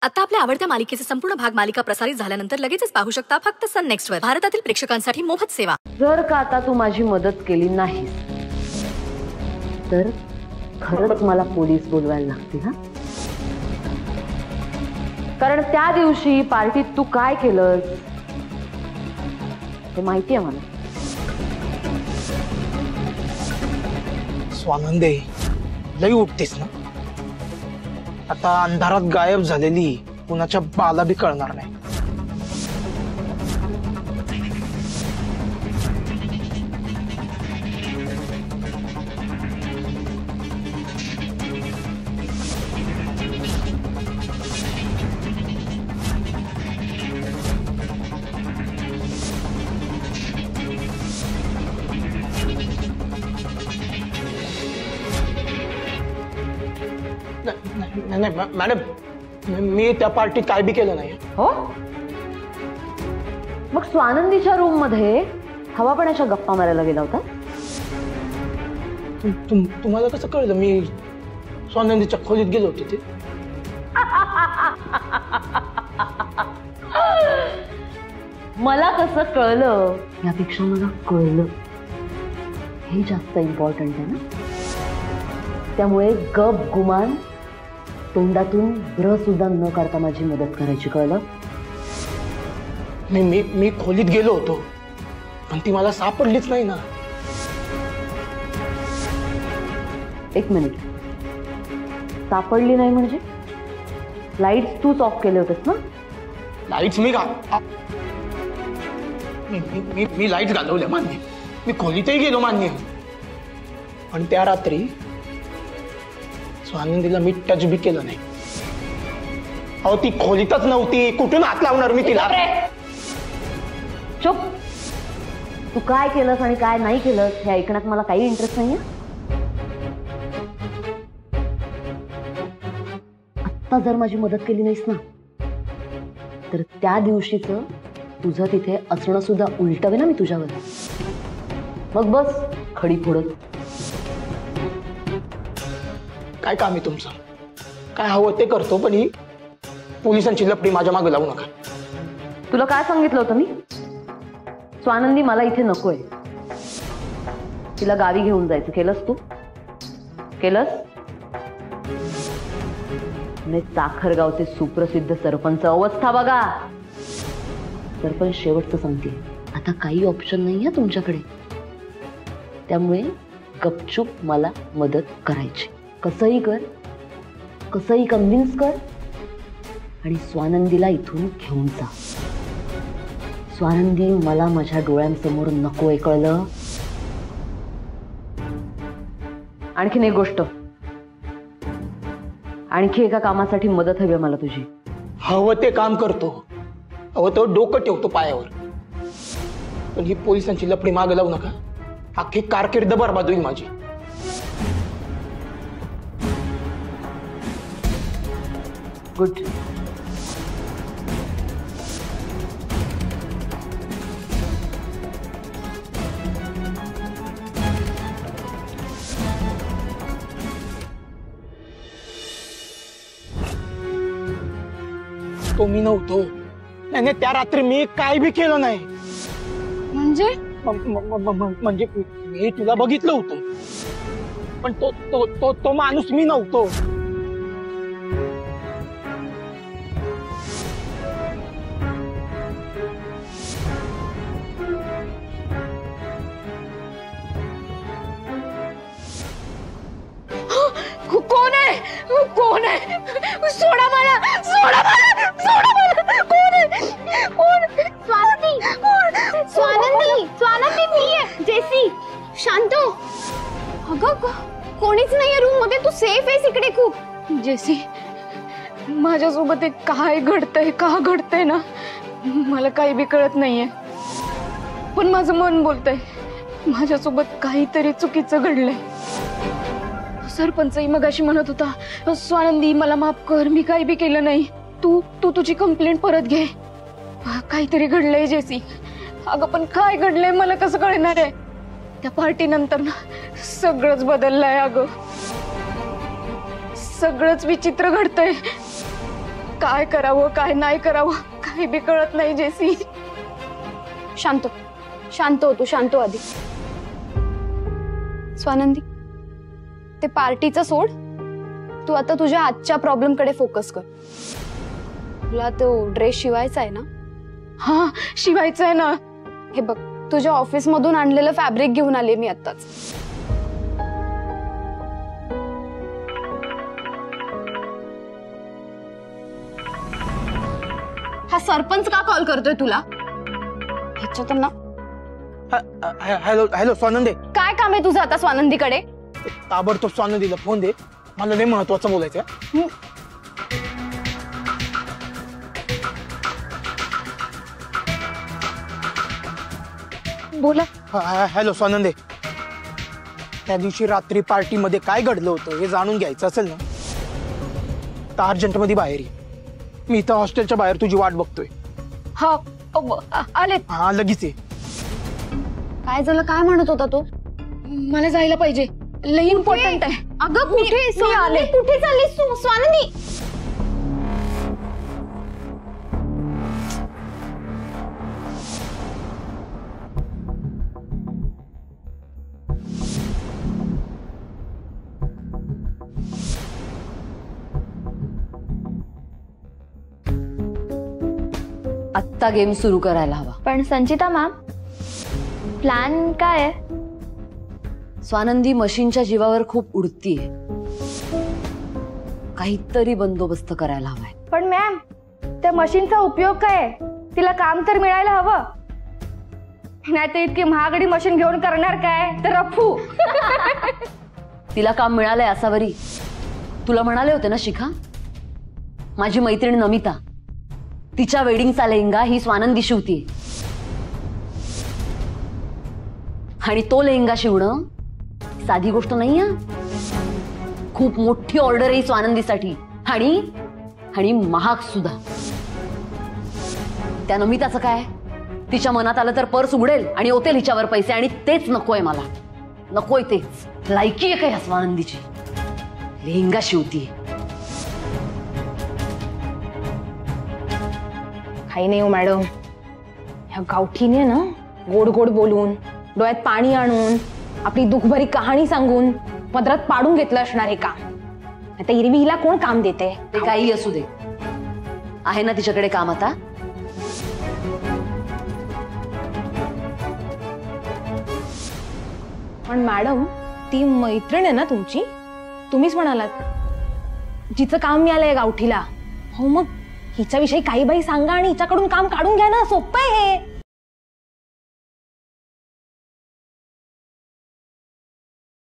आता आपल्या आवडत्या मालिकेचे संपूर्ण भाग मालिका प्रसारित झाल्यानंतर लगेचच पाहू शकता फक्त सन नेक्स्ट वर। भारतातील प्रेक्षकांसाठी मोफत सेवा। जर का आता तू माझी मदत केली नाही तर खरंच मला पोलीस बोलवायला लागतील हा। कारण त्या दिवशी पार्टीत तू काय केलंस ते माहिती आहे मला। स्वानंदे लई उठतेस ना, आता अंधारात गायब झालेली कुणाच्या बाला बी कळणार नाही। नाही मॅडम, मी त्या पार्टीत काय बी केलं नाही। हो, मग स्वानंदीच्या रूम मध्ये हवापणाच्या गप्पा मारायला गेला होता? तुम्हाला कसं कळलं मी स्वानंदीच्या खोलीत गेलो होते ते? मला कसं कळलं यापेक्षा मला कळलं हे जास्त इम्पॉर्टंट आहे ना। त्यामुळे गप गुमान तोंडातून ब्र सुद्धा न काढता माझी मदत करायची, कळलं? मी खोलीत गेलो होतो पण ती मला सापडलीच नाही ना। एक मिनिट, सापडली नाही म्हणजे? लाईट्स तूच ऑफ केले होतेस ना? लाईट्स मी लाईट्स घालवल्या मान्य, मी खोलीतही गेलो मान्य, पण त्या रात्री स्वानंदीला मी टच बी केलं नाही। अहो ती खोलीतच नव्हती, कुठून हात लावणार मी तिला? चुप, तू काय केलंस आणि काय नाही केलंस हे ऐकण्यात मला काही इंटरेस्ट नाहीये। आत्ता जर माझी मदत केली नाहीस ना तर त्या दिवशीच तुझं तिथे असणं सुद्धा उलटवे ना मी तुझ्यावर। मग बस खडी फोडत। काय काम आहे तुमचं? काय हवं ते करतो, पण ही पोलिसांची लपडी माझ्या मागे लावू नका। तुला काय सांगितलं होतं मी? स्वानंदी मला इथे नकोय, तिला गावी घेऊन जायचं। केलंस तू? केलंस? चाखरगावचे सुप्रसिद्ध सरपंच अवस्था बघा। सरपंच शेवटचं सांगते, आता काही ऑप्शन नाही आहे तुमच्याकडे, त्यामुळे गपचूप मला मदत करायची। कसंही कर, कसंही कन्व्हिन्स कर आणि स्वानंदीला इथून घेऊन जा। स्वानंदी मला माझ्या डोळ्यांसमोर नकोय, कळलं? आणखीन एक गोष्ट, आणखी एका कामासाठी मदत हवी मला तुझी। हवं ते काम करतो, हवं तो डोकं ठेवतो पायावर, पण ही पोलिसांची लपडी मागे लावू नका, अख्खी कारकीर्द बरबाद होईल माझी। गुड। तो मी नव्हतो, नाही त्या रात्री मी काय बी केलं नाही। म्हणजे म्हणजे मी तुला बघितलं होतं, पण तो तो तो तो माणूस मी नव्हतो। कोण आहे? कोण आहे? सोडा मला, सोडा मला, सोडा मला। कोण आहे? कोण? स्वानंदी, स्वानंदी, स्वानंदी मी आहे, जेसी। शांत हो। अगं कोणीच नाहीये रूम मध्ये, तू सेफ आहेस इकडे खूप। जेसी, माझ्यासोबत एक काय घडतंय, का घडतंय ना मला काही बी कळत नाहीये, पण माझं मन बोलतंय माझ्यासोबत काहीतरी चुकीचं घडलंय। सरपंचही मगाशी म्हणत होता, स्वानंदी मला माफ कर, मी काही बी केलं नाही, तू तुझी कंप्लेंट परत घे। काहीतरी घडलंय जेसी। अगं पण काय घडलंय मला कसं कळणार आहे? त्या पार्टी नंतर ना सगळंच बदललंय अगं, सगळंच विचित्र घडतंय। काय करावं काय नाही करावं काही बी कळत नाही जेसी. शांत शांत हो तू, शांत हो आधी. स्वानंदी, ते पार्टीचं सोड. तू आता तुझ्या आजच्या प्रॉब्लेम कडे फोकस कर. तुला तो ड्रेस शिवायचा आहे ना? हा शिवायचं आहे ना. हे बघ, तुझ्या ऑफिस मधून आणलेलं फॅब्रिक घेऊन आले मी आत्ताच. हा सरपंच का कॉल करतोय तुला? ह्याच्यात ना हॅलो हॅलो स्वानंदे, काय काम आहे तुझं आता स्वानंदीकडे? ताबडतोब स्वानंदीला फोन दे, मला लय महत्वाचं बोलायचं आहे. बोला. हॅलो स्वानंदे, त्या दिवशी रात्री पार्टीमध्ये काय घडलं होतं हे जाणून घ्यायचं असेल ना तर अर्जंटमध्ये बाहेर ये. मी इथं हॉस्टेलच्या बाहेर तुझी वाट बघतोय. हा आले. हा लगेच ये. काय झालं? काय म्हणत होता तू? मला जायला पाहिजे, लई इम्पॉर्टंट आहे. अगं कुठे? मी आले. कुठे चाललीस तू स्वानंदी? आत्ता गेम सुरू करायला हवा. पण संचिता मॅम, प्लॅन काय आहे? स्वानंदी मशीनच्या जीवावर खूप उडतीये, काहीतरी बंदोबस्त करायला हवाय. पण मॅम, त्या मशीनचा उपयोग काय आहे? तिला काम तर मिळायला हवं, नाही तर इतकी महागडी मशीन घेऊन करणार काय? तर रफू. तिला काम मिळालंय असावरी. तुला म्हणाले होते ना शिखा, माझी मैत्रीण नमिता, तिच्या वेडिंगचा लेहंगा ही स्वानंदी शिवतीये. आणि तो लेहंगा शिवणं साधी गोष्ट नाहीये. खूप मोठी ऑर्डर आहे स्वानंदीसाठी, आणि महाग सुद्धा. त्या नमिताचं काय? तिच्या मनात आलं तर पर्स उघडेल आणि ओतेल हिच्यावर पैसे, आणि तेच नकोय मला. नकोय तेच. लायकी आहे का ह्या स्वानंदीची? लेहंगा शिवतीये. काही नाही हो मॅडम, ह्या गावठीने ना गोड गोड बोलून, डोळ्यात पाणी आणून, आपली दुःखभरी कहाणी सांगून पदरात पाडून घेतलं असणार हे काम. आता इरवी हिला कोण काम देते? ते काही असू दे, आहे ना तिच्याकडे काम आता. पण मॅडम, ती मैत्रीण आहे ना तुमची, तुम्हीच म्हणालात जिचं काम मिळालंय गावठीला. हो मग हिच्याविषयी काही बाई सांगा आणि हिच्याकडून काम काढून घ्या ना, सोपं आहे हे.